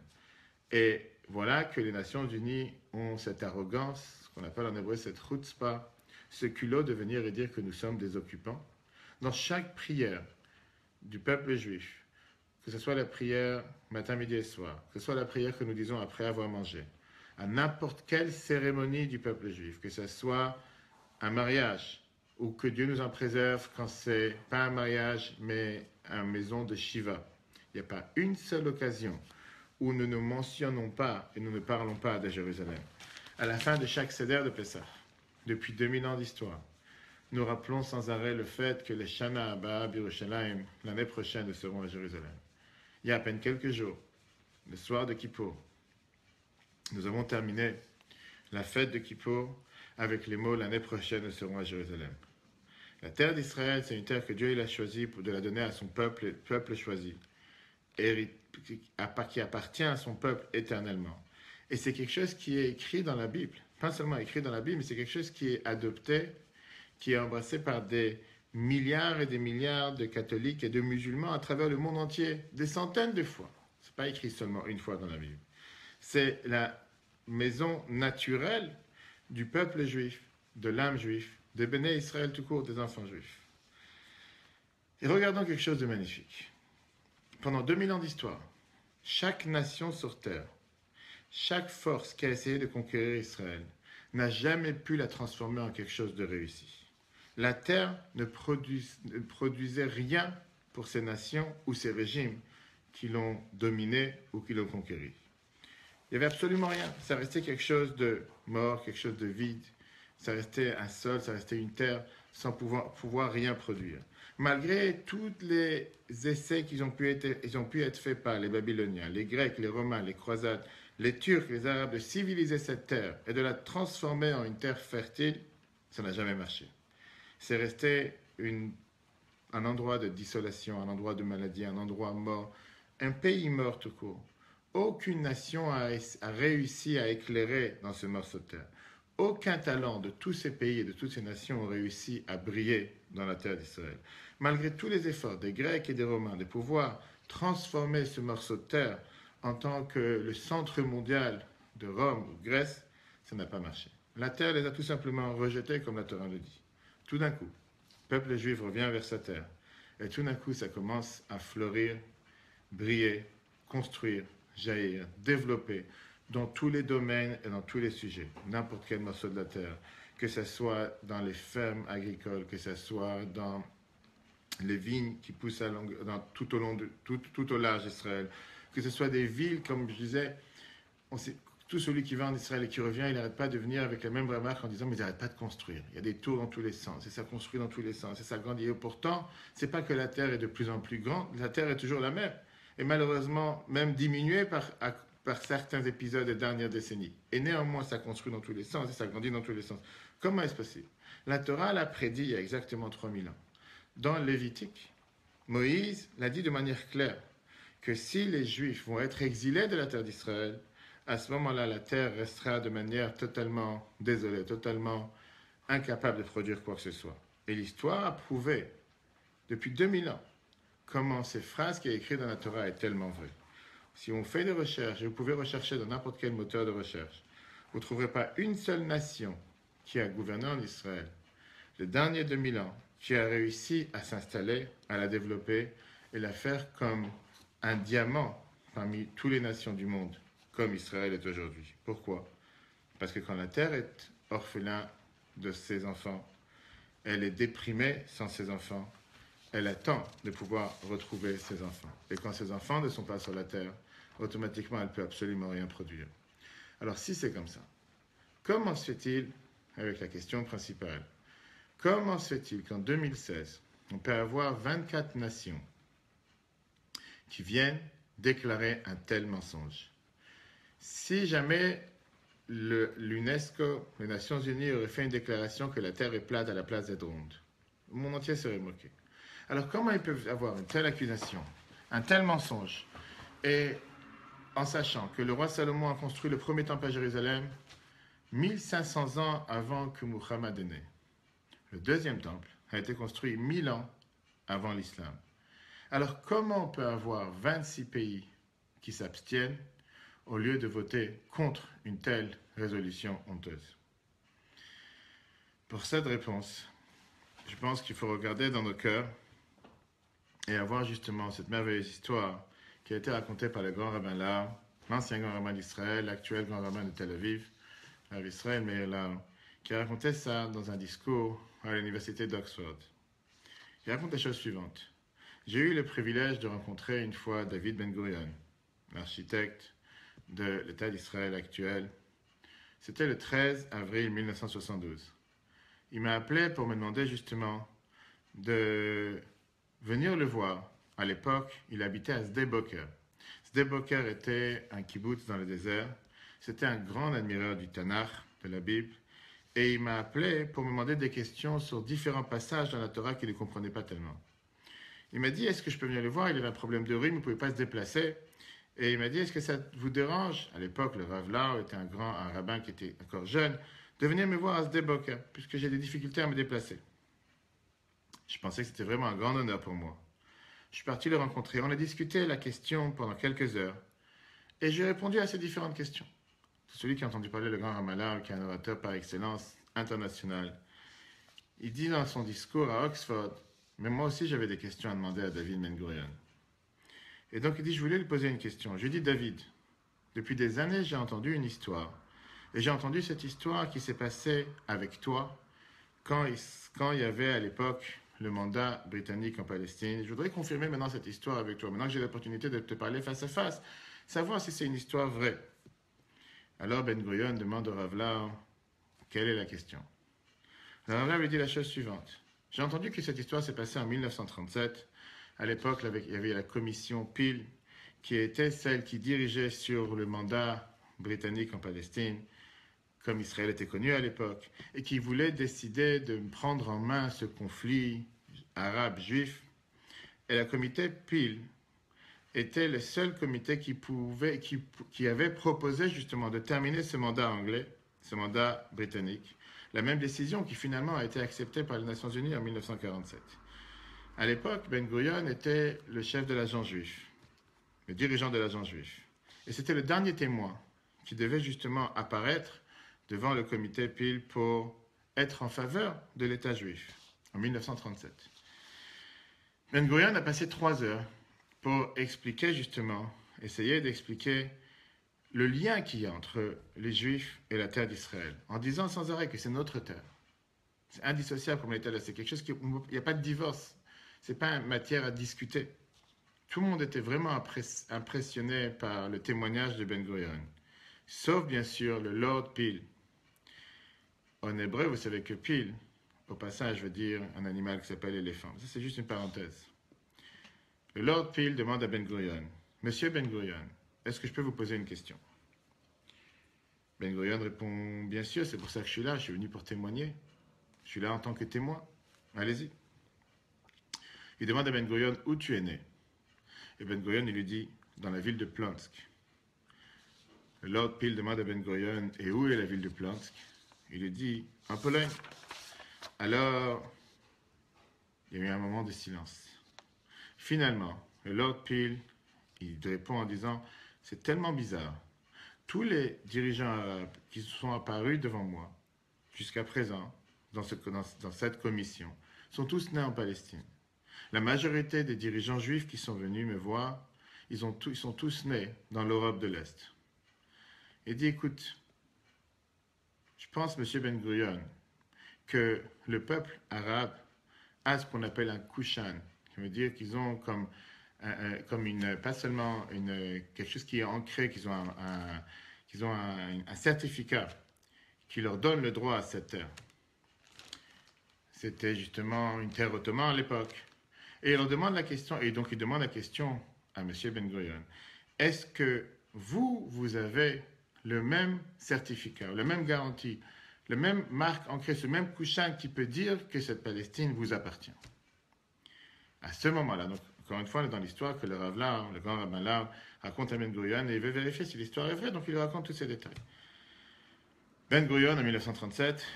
Speaker 1: Et voilà que les Nations Unies ont cette arrogance, ce qu'on appelle en hébreu cette chutzpah, ce culot de venir et dire que nous sommes des occupants. Dans chaque prière du peuple juif, que ce soit la prière matin, midi et soir, que ce soit la prière que nous disons après avoir mangé, à n'importe quelle cérémonie du peuple juif, que ce soit un mariage, ou que Dieu nous en préserve quand c'est pas un mariage, mais une maison de Shiva. Il n'y a pas une seule occasion où nous ne mentionnons pas et nous ne parlons pas de Jérusalem. À la fin de chaque Seder de Pessah, depuis 2000 ans d'histoire, nous rappelons sans arrêt le fait que les Shana Abba Yerushalayim, l'année prochaine, nous serons à Jérusalem. Il y a à peine quelques jours, le soir de Kippour, nous avons terminé la fête de Kippour avec les mots « l'année prochaine, nous serons à Jérusalem ». La terre d'Israël, c'est une terre que Dieu il a choisie pour de la donner à son peuple, peuple choisi, qui appartient à son peuple éternellement. Et c'est quelque chose qui est écrit dans la Bible. Pas seulement écrit dans la Bible, mais c'est quelque chose qui est adopté, qui est embrassé par des milliards et des milliards de catholiques et de musulmans à travers le monde entier, des centaines de fois. Ce n'est pas écrit seulement une fois dans la Bible. C'est la maison naturelle du peuple juif, de l'âme juif, de Béné Israël tout court, des enfants juifs. Et regardons quelque chose de magnifique. Pendant 2000 ans d'histoire, chaque nation sur terre, chaque force qui a essayé de conquérir Israël, n'a jamais pu la transformer en quelque chose de réussi. La terre ne produisait rien pour ces nations ou ces régimes qui l'ont dominé ou qui l'ont conquéri. Il n'y avait absolument rien. Ça restait quelque chose de mort, quelque chose de vide. Ça restait un sol, ça restait une terre sans pouvoir rien produire. Malgré tous les essais qui ont pu être faits par les Babyloniens, les Grecs, les Romains, les croisades, les Turcs, les Arabes, de civiliser cette terre et de la transformer en une terre fertile, ça n'a jamais marché. C'est resté un endroit de désolation, un endroit de maladie, un endroit mort, un pays mort tout court. Aucune nation a réussi à éclairer dans ce morceau de terre. Aucun talent de tous ces pays et de toutes ces nations ont réussi à briller dans la terre d'Israël. Malgré tous les efforts des Grecs et des Romains de pouvoir transformer ce morceau de terre en tant que le centre mondial de Rome ou Grèce, ça n'a pas marché. La terre les a tout simplement rejetés comme la Torah le dit. Tout d'un coup, le peuple juif revient vers sa terre. Et tout d'un coup, ça commence à fleurir, briller, construire, jaillir, développer dans tous les domaines et dans tous les sujets. N'importe quel morceau de la terre, que ce soit dans les fermes agricoles, que ce soit dans les vignes qui poussent tout au large d'Israël, que ce soit des villes, comme je disais, tout celui qui va en Israël et qui revient, il n'arrête pas de venir avec la même remarque en disant mais ils n'arrêtent pas de construire. Il y a des tours dans tous les sens, et ça construit dans tous les sens, et ça grandit. Et pourtant, ce n'est pas que la terre est de plus en plus grande, la terre est toujours la même. Et malheureusement, même diminuée par certains épisodes des dernières décennies. Et néanmoins, ça construit dans tous les sens, et ça grandit dans tous les sens. Comment est-ce possible? La Torah l'a prédit il y a exactement 3000 ans. Dans Lévitique, Moïse l'a dit de manière claire, que si les Juifs vont être exilés de la terre d'Israël, à ce moment-là, la terre restera de manière totalement désolée, totalement incapable de produire quoi que ce soit. Et l'histoire a prouvé, depuis 2000 ans, comment ces phrases qui sont écrites dans la Torah est tellement vraies. Si on fait des recherches, et vous pouvez rechercher dans n'importe quel moteur de recherche, vous ne trouverez pas une seule nation qui a gouverné en Israël les derniers 2000 ans, qui a réussi à s'installer, à la développer et la faire comme un diamant parmi toutes les nations du monde, comme Israël est aujourd'hui. Pourquoi? Parce que quand la terre est orphelin de ses enfants. Elle est déprimée sans ses enfants. Elle attend de pouvoir retrouver ses enfants. Et quand ses enfants ne sont pas sur la terre, automatiquement, elle ne peut absolument rien produire. Alors, si c'est comme ça, comment se fait-il, avec la question principale, comment se fait-il qu'en 2016, on peut avoir 24 nations qui viennent déclarer un tel mensonge? Si jamais l'UNESCO, les Nations Unies, auraient fait une déclaration que la Terre est plate à la place d'être ronde, le monde entier serait moqué. Alors comment ils peuvent avoir une telle accusation, un tel mensonge, et en sachant que le roi Salomon a construit le premier temple à Jérusalem 1500 ans avant que Muhammad est né. Le deuxième temple a été construit 1000 ans avant l'islam. Alors comment on peut avoir 26 pays qui s'abstiennent au lieu de voter contre une telle résolution honteuse? Pour cette réponse, je pense qu'il faut regarder dans nos cœurs et avoir justement cette merveilleuse histoire qui a été racontée par le grand rabbin Lau, l'ancien grand rabbin d'Israël, l'actuel grand rabbin de Tel Aviv, Rav Israël Meir Lau, qui a raconté ça dans un discours à l'université d'Oxford. Il raconte la chose suivante. J'ai eu le privilège de rencontrer une fois David Ben-Gurion, l'architecte de l'État d'Israël actuel. C'était le 13 avril 1972. Il m'a appelé pour me demander justement de venir le voir. À l'époque, il habitait à Sde Boker. Sde Boker était un kibbutz dans le désert. C'était un grand admirateur du Tanakh, de la Bible. Et il m'a appelé pour me demander des questions sur différents passages dans la Torah qu'il ne comprenait pas tellement. Il m'a dit, est-ce que je peux venir le voir? Il avait un problème de rhume, il ne pouvait pas se déplacer. Et il m'a dit, est-ce que ça vous dérange? À l'époque, le Rav Lau était un rabbin qui était encore jeune, de venir me voir à Sde Boker, puisque j'ai des difficultés à me déplacer. Je pensais que c'était vraiment un grand honneur pour moi. Je suis parti le rencontrer. On a discuté la question pendant quelques heures. Et j'ai répondu à ces différentes questions. C'est celui qui a entendu parler, le grand Ramallah, qui est un orateur par excellence international. Il dit dans son discours à Oxford, mais moi aussi j'avais des questions à demander à David Ben-Gurion. Et donc il dit, je voulais lui poser une question. Je lui dis, David, depuis des années j'ai entendu une histoire. Et j'ai entendu cette histoire qui s'est passée avec toi quand il y avait à l'époque le mandat britannique en Palestine. Je voudrais confirmer maintenant cette histoire avec toi. Maintenant que j'ai l'opportunité de te parler face à face, savoir si c'est une histoire vraie. Alors Ben-Gurion demande au Rav Lau, quelle est la question? Le Rav Lau lui dit la chose suivante. J'ai entendu que cette histoire s'est passée en 1937. À l'époque, il y avait la commission Peel, qui était celle qui dirigeait sur le mandat britannique en Palestine, comme Israël était connu à l'époque, et qui voulait décider de prendre en main ce conflit arabe-juif. Et la comité Peel était le seul comité qui avait proposé justement de terminer ce mandat anglais, ce mandat britannique. La même décision qui finalement a été acceptée par les Nations Unies en 1947. À l'époque, Ben-Gurion était le chef de l'agent juif, le dirigeant de l'agent juif. Et c'était le dernier témoin qui devait justement apparaître devant le comité Peel pour être en faveur de l'État juif en 1937. Ben-Gurion a passé 3 heures pour expliquer justement, essayer d'expliquer le lien qu'il y a entre les Juifs et la terre d'Israël, en disant sans arrêt que c'est notre terre. C'est indissociable comme l'État, c'est quelque chose il n'y a pas de divorce, c'est pas une matière à discuter. Tout le monde était vraiment impressionné par le témoignage de Ben-Gurion, sauf bien sûr le Lord Peel. En hébreu, vous savez que Peel, au passage, veut dire un animal qui s'appelle éléphant. Ça, c'est juste une parenthèse. Le Lord Peel demande à Ben-Gurion, Monsieur Ben-Gurion, est-ce que je peux vous poser une question? Ben-Gurion répond, bien sûr, c'est pour ça que je suis là, je suis venu pour témoigner. Je suis là en tant que témoin. Allez-y. Il demande à Ben-Gurion où tu es né. Et Ben-Gurion, il lui dit, dans la ville de Plonsk. Le Lord Peel demande à Ben-Gurion, et où est la ville de Plonsk? Il lui dit, en Pologne. Alors, il y a eu un moment de silence. Finalement, le Lord Peel, il répond en disant, c'est tellement bizarre. Tous les dirigeants arabes qui sont apparus devant moi, jusqu'à présent, dans cette commission, sont tous nés en Palestine. La majorité des dirigeants juifs qui sont venus me voir, ils sont tous nés dans l'Europe de l'Est. Il dit, écoute, Je pense, M. Ben Gurion, que le peuple arabe a ce qu'on appelle un kushan, qui veut dire qu'ils ont comme pas seulement quelque chose qui est ancré, qu'ils ont un certificat qui leur donne le droit à cette terre. C'était justement une terre ottomane à l'époque. Et il leur demande la question, et donc il demande la question à M. Ben Gurion, est-ce que vous avez le même certificat, la même garantie, le même marque ancrée, ce même couchin qui peut dire que cette Palestine vous appartient? À ce moment-là, donc, encore une fois, on est dans l'histoire que le Rav Lau, le grand rabbin Lau, raconte à Ben Gurion et il veut vérifier si l'histoire est vraie, donc il lui raconte tous ces détails. Ben Gurion, en 1937,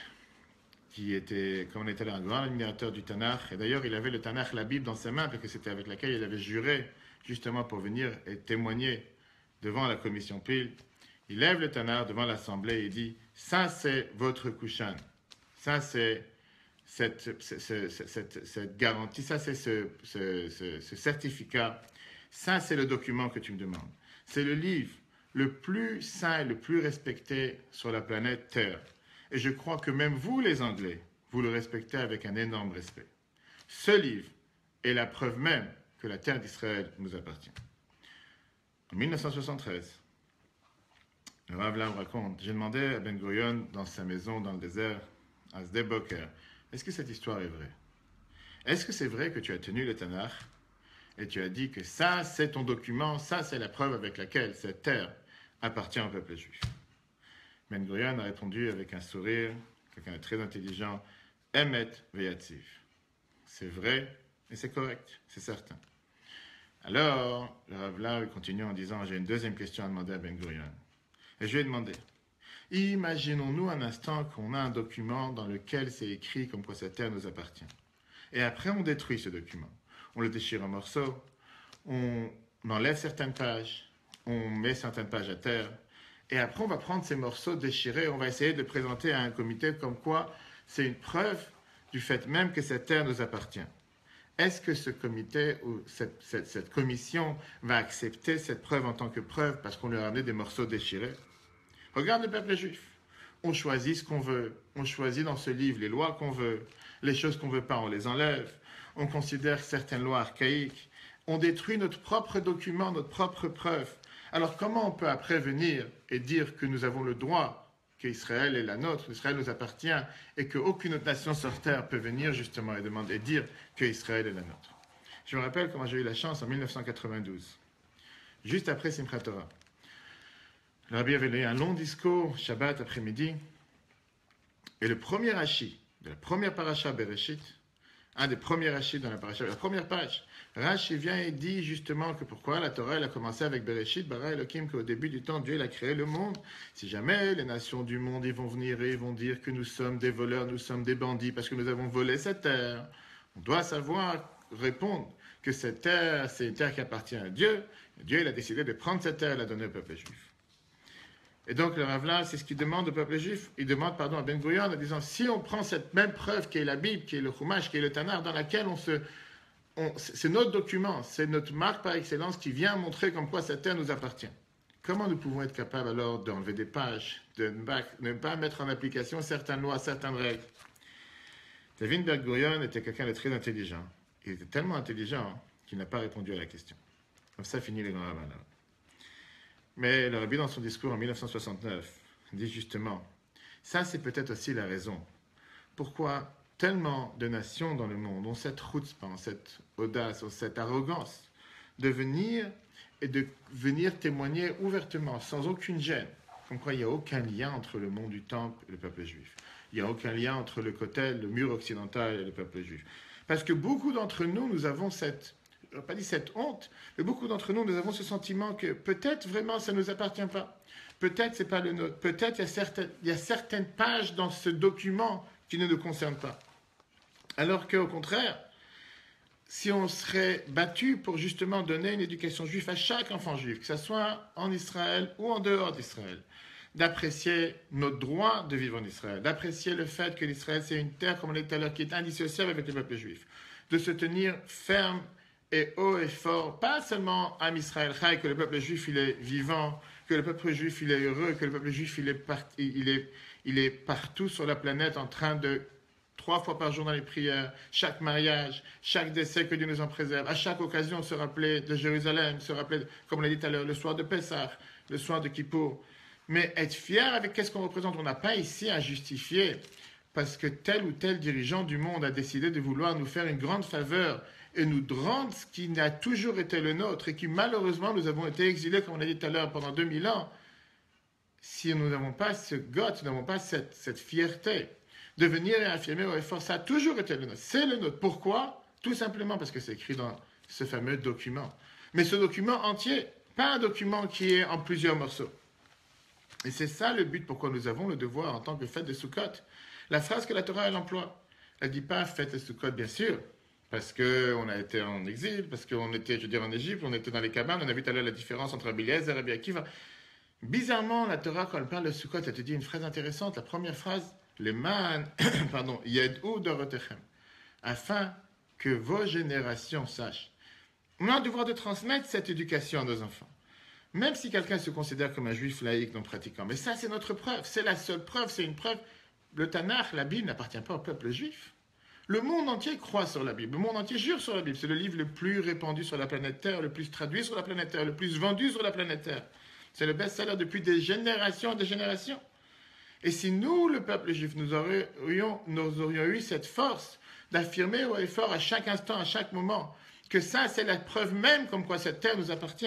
Speaker 1: qui était, comme on était là, un grand admirateur du Tanakh, et d'ailleurs, il avait le Tanakh, la Bible, dans ses mains, parce que c'était avec laquelle il avait juré, justement, pour venir et témoigner devant la commission Pile. Il lève le Tanakh devant l'Assemblée et il dit, ça c'est votre Kushan, ça c'est cette garantie, ça c'est ce certificat, ça c'est le document que tu me demandes. C'est le livre le plus saint et le plus respecté sur la planète Terre. Et je crois que même vous, les Anglais, vous le respectez avec un énorme respect. Ce livre est la preuve même que la terre d'Israël nous appartient. En 1973, le Rav Lau raconte, j'ai demandé à Ben Gurion dans sa maison dans le désert, à Sde Boker, est-ce que cette histoire est vraie? Est-ce que c'est vrai que tu as tenu le Tanakh et tu as dit que ça, c'est ton document, ça, c'est la preuve avec laquelle cette terre appartient au peuple juif? Ben Gurion a répondu avec un sourire, quelqu'un de très intelligent, Emet veyativ. C'est vrai et c'est correct, c'est certain. Alors, le Rav Lau continue en disant, j'ai une deuxième question à demander à Ben Gurion. Et je lui ai demandé, imaginons-nous un instant qu'on a un document dans lequel c'est écrit comme quoi cette terre nous appartient. Et après, on détruit ce document. On le déchire en morceaux, on enlève certaines pages, on met certaines pages à terre, et après, on va prendre ces morceaux déchirés, on va essayer de présenter à un comité comme quoi c'est une preuve du fait même que cette terre nous appartient. Est-ce que ce comité ou cette commission va accepter cette preuve en tant que preuve parce qu'on leur a amené des morceaux déchirés? Regarde le peuple juif. On choisit ce qu'on veut. On choisit dans ce livre les lois qu'on veut. Les choses qu'on ne veut pas, on les enlève. On considère certaines lois archaïques. On détruit notre propre document, notre propre preuve. Alors comment on peut après venir et dire que nous avons le droit qu'Israël est la nôtre, Israël nous appartient et qu'aucune autre nation sur terre peut venir justement et demander et dire qu'Israël est la nôtre? Je me rappelle comment j'ai eu la chance en 1992, juste après Simchat Torah. Le Rabbi avait lu un long discours, Shabbat après-midi, et le premier Rashi de la première paracha Bereshit, un des premiers Rashi dans la paracha, la première page, Rashi vient et dit justement que pourquoi la Torah elle a commencé avec Bereshit, Bara Elohim, qu'au début du temps, Dieu il a créé le monde. Si jamais les nations du monde ils vont venir et ils vont dire que nous sommes des voleurs, nous sommes des bandits parce que nous avons volé cette terre, on doit savoir répondre que cette terre, c'est une terre qui appartient à Dieu. Et Dieu il a décidé de prendre cette terre et la donner au peuple juif. Et donc le Rav Lau, c'est ce qu'il demande au peuple juif. Il demande pardon à Ben Gurion en disant, si on prend cette même preuve qui est la Bible, qui est le Chumash, qui est le Tanakh, dans laquelle c'est notre document, c'est notre marque par excellence qui vient montrer comme quoi cette terre nous appartient. Comment nous pouvons être capables alors d'enlever des pages, de ne pas mettre en application certaines lois, certaines règles? David Ben Gurion était quelqu'un de très intelligent. Il était tellement intelligent qu'il n'a pas répondu à la question. Comme ça finit les grands rabbins là. Mais le Rabbi, dans son discours en 1969, dit justement, ça c'est peut-être aussi la raison pourquoi tellement de nations dans le monde ont cette chutzpah, cette audace, cette arrogance de venir et de venir témoigner ouvertement, sans aucune gêne, comme quoi il n'y a aucun lien entre le monde du temple et le peuple juif. Il n'y a aucun lien entre le Kotel, le mur occidental et le peuple juif. Parce que beaucoup d'entre nous, nous avons je n'aurais pas dit cette honte, mais beaucoup d'entre nous, nous avons ce sentiment que peut-être vraiment ça ne nous appartient pas. Peut-être ce n'est pas le nôtre. Peut-être il y a certaines pages dans ce document qui ne nous concernent pas. Alors qu'au contraire, si on serait battu pour justement donner une éducation juive à chaque enfant juif, que ce soit en Israël ou en dehors d'Israël, d'apprécier notre droit de vivre en Israël, d'apprécier le fait que l'Israël c'est une terre, comme on l'a dit tout à l'heure, qui est indissociable avec le peuple juif, de se tenir ferme et haut et fort, pas seulement à Israël Chai, que le peuple juif il est vivant, que le peuple juif il est heureux, que le peuple juif il Il est partout sur la planète en train de 3 fois par jour dans les prières, chaque mariage, chaque décès, que Dieu nous en préserve. À chaque occasion, se rappeler de Jérusalem, se rappeler, comme on l'a dit tout à l'heure, le soir de Pessah, le soir de Kippour. Mais être fier avec qu'est-ce qu'on représente, on n'a pas ici à justifier parce que tel ou tel dirigeant du monde a décidé de vouloir nous faire une grande faveur et nous rendre ce qui n'a toujours été le nôtre et qui malheureusement nous avons été exilés, comme on a dit tout à l'heure, pendant 2000 ans. Si nous n'avons pas ce goût, nous n'avons pas cette fierté de venir et affirmer au effort, ça a toujours été le nôtre. C'est le nôtre. Pourquoi? Tout simplement parce que c'est écrit dans ce fameux document. Mais ce document entier, pas un document qui est en plusieurs morceaux. Et c'est ça le but pourquoi nous avons le devoir en tant que fête de Sukkot. La phrase que la Torah elle emploie, elle ne dit pas fête de Sukkot, bien sûr, parce qu'on a été en exil, parce qu'on était, je veux dire, en Égypte, on était dans les cabanes, on a vu tout à l'heure la différence entre Rabbi Eliezer et Rabbi Akiva. Bizarrement, la Torah, quand elle parle de Sukkot, elle te dit une phrase intéressante. La première phrase, les man, pardon, yed'u dorotechem, afin que vos générations sachent. On a le devoir de transmettre cette éducation à nos enfants. Même si quelqu'un se considère comme un juif laïque non pratiquant. Mais ça, c'est notre preuve. C'est la seule preuve. C'est une preuve. Le Tanakh, la Bible, n'appartient pas au peuple juif. Le monde entier croit sur la Bible. Le monde entier jure sur la Bible. C'est le livre le plus répandu sur la planète Terre, le plus traduit sur la planète Terre, le plus vendu sur la planète Terre. C'est le best-seller depuis des générations et des générations. Et si nous, le peuple juif, nous aurions eu cette force d'affirmer au effort à chaque instant, à chaque moment, que ça, c'est la preuve même comme quoi cette terre nous appartient,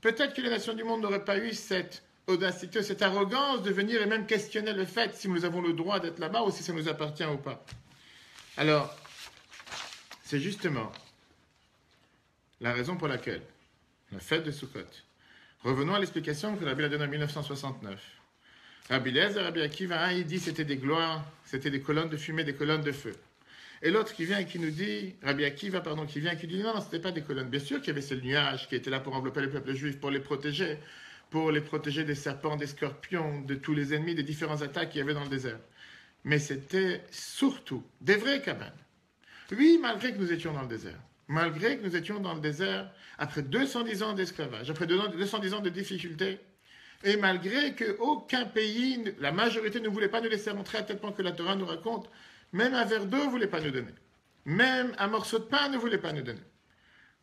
Speaker 1: peut-être que les nations du monde n'auraient pas eu cette audacité, cette arrogance de venir et même questionner le fait si nous avons le droit d'être là-bas ou si ça nous appartient ou pas. Alors, c'est justement la raison pour laquelle la fête de Sukkot. Revenons à l'explication que la Bible a donnée en 1969. Rabbi Eliezer et Rabbi Akiva, un il dit c'était des gloires, c'était des colonnes de fumée, des colonnes de feu. Et l'autre qui vient et qui nous dit, Rabbi Akiva, pardon, qui vient et qui dit non, ce n'était pas des colonnes. Bien sûr qu'il y avait ce nuage qui était là pour envelopper le peuple juif, pour les protéger des serpents, des scorpions, de tous les ennemis, des différentes attaques qu'il y avait dans le désert. Mais c'était surtout des vraies cabanes. Oui, malgré que nous étions dans le désert. Malgré que nous étions dans le désert, après 210 ans d'esclavage, après 210 ans de difficultés, et malgré qu'aucun pays, la majorité ne voulait pas nous laisser rentrer à tel point que la Torah nous raconte, même un verre d'eau ne voulait pas nous donner. Même un morceau de pain ne voulait pas nous donner.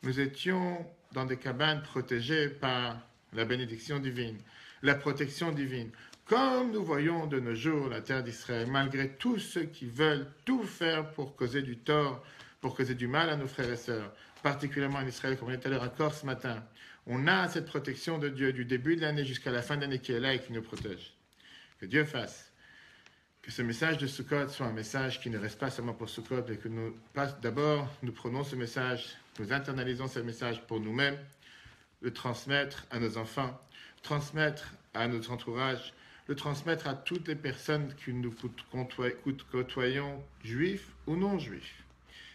Speaker 1: Nous étions dans des cabanes protégées par la bénédiction divine, la protection divine. Comme nous voyons de nos jours la terre d'Israël, malgré tous ceux qui veulent tout faire pour causer du tort, pour causer du mal à nos frères et sœurs, particulièrement en Israël, comme on est allé à Corse ce matin, on a cette protection de Dieu du début de l'année jusqu'à la fin de l'année qui est là et qui nous protège. Que Dieu fasse que ce message de Sukkot soit un message qui ne reste pas seulement pour Sukkot et que d'abord nous prenons ce message, nous internalisons ce message pour nous-mêmes, le transmettre à nos enfants, transmettre à notre entourage, le transmettre à toutes les personnes que nous côtoyons, juifs ou non juifs.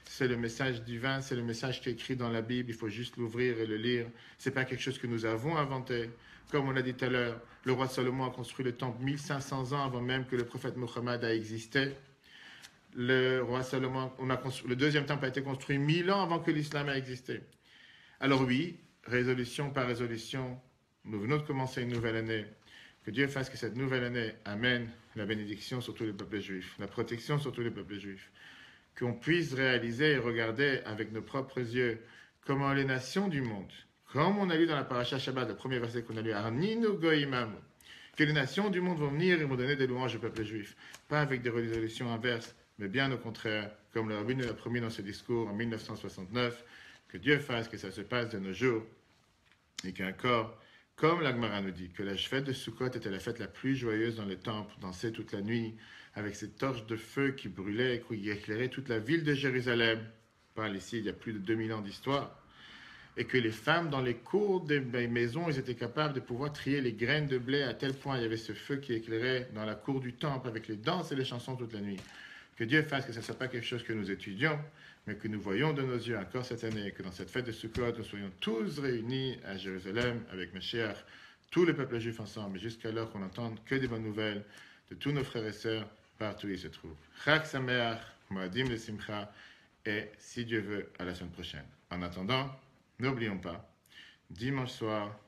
Speaker 1: C'est le message divin, c'est le message qui est écrit dans la Bible, il faut juste l'ouvrir et le lire. Ce n'est pas quelque chose que nous avons inventé. Comme on l'a dit tout à l'heure, le roi Salomon a construit le temple 1500 ans avant même que le prophète Mohammed a existé. Le roi Salomon, le deuxième temple a été construit 1000 ans avant que l'islam a existé. Alors oui, résolution par résolution, nous venons de commencer une nouvelle année. Que Dieu fasse que cette nouvelle année amène la bénédiction sur tous les peuples juifs, la protection sur tous les peuples juifs. Qu'on puisse réaliser et regarder avec nos propres yeux comment les nations du monde, comme on a lu dans la paracha Shabbat, le premier verset qu'on a lu, Arninu Goïmamu, que les nations du monde vont venir et vont donner des louanges au peuple juif, pas avec des résolutions inverses, mais bien au contraire, comme le rabbin nous l'a promis dans ce discours en 1969, que Dieu fasse que ça se passe de nos jours, et qu'encore, comme l'Agmara nous dit, que la fête de Sukkot était la fête la plus joyeuse dans le temple, dansait toute la nuit, avec ces torches de feu qui brûlaient et qui éclairaient toute la ville de Jérusalem. On parle ici, il y a plus de 2000 ans d'histoire. Et que les femmes, dans les cours des maisons, ils étaient capables de pouvoir trier les graines de blé à tel point il y avait ce feu qui éclairait dans la cour du temple avec les danses et les chansons toute la nuit. Que Dieu fasse que ce ne soit pas quelque chose que nous étudions, mais que nous voyons de nos yeux encore cette année, que dans cette fête de Sukkot, nous soyons tous réunis à Jérusalem avec Mashiach, tout le peuple juif ensemble, jusqu'alors qu'on n'entende que des bonnes nouvelles de tous nos frères et sœurs partout où ils se trouvent. Chag Sameach, Moadim le Simcha, et si Dieu veut, à la semaine prochaine. En attendant, n'oublions pas, dimanche soir,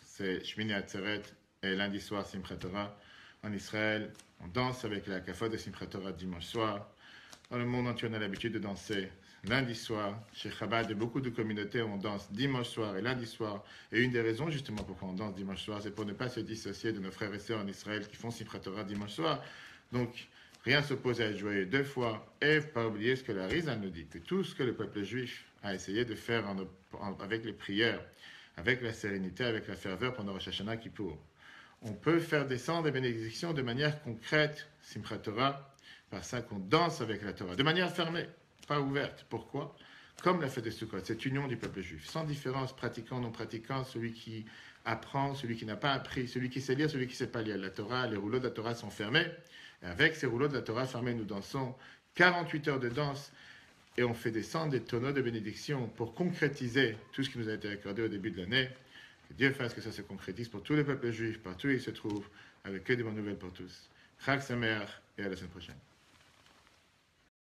Speaker 1: c'est Shmini Atzeret, et lundi soir, Simchat Torah. En Israël, on danse avec la kafod de Simchat Torah dimanche soir. Dans le monde entier, on a l'habitude de danser lundi soir. Chez Chabad et beaucoup de communautés, on danse dimanche soir et lundi soir. Et une des raisons justement pourquoi on danse dimanche soir, c'est pour ne pas se dissocier de nos frères et sœurs en Israël qui font Simchat Torah dimanche soir. Donc, rien s'oppose à être joyeux deux fois. Et pas oublier ce que la Rizal nous dit, que tout ce que le peuple juif a essayé de faire avec les prières, avec la sérénité, avec la ferveur pendant Rosh Hashanah Kippour, on peut faire descendre des bénédictions de manière concrète, Simchat Torah, par ça qu'on danse avec la Torah, de manière fermée, pas ouverte. Pourquoi? Comme la fête de Sukkot, cette union du peuple juif, sans différence, pratiquant, non pratiquant, celui qui apprend, celui qui n'a pas appris, celui qui sait lire, celui qui ne sait pas lire. La Torah, les rouleaux de la Torah sont fermés, et avec ces rouleaux de la Torah fermés, nous dansons 48 heures de danse, et on fait descendre des tonneaux de bénédictions pour concrétiser tout ce qui nous a été accordé au début de l'année. Que Dieu fasse que ça se concrétise pour tous les peuples juifs, partout où ils se trouvent, avec que des bonnes nouvelles pour tous. Chag Sameach, et à la semaine prochaine.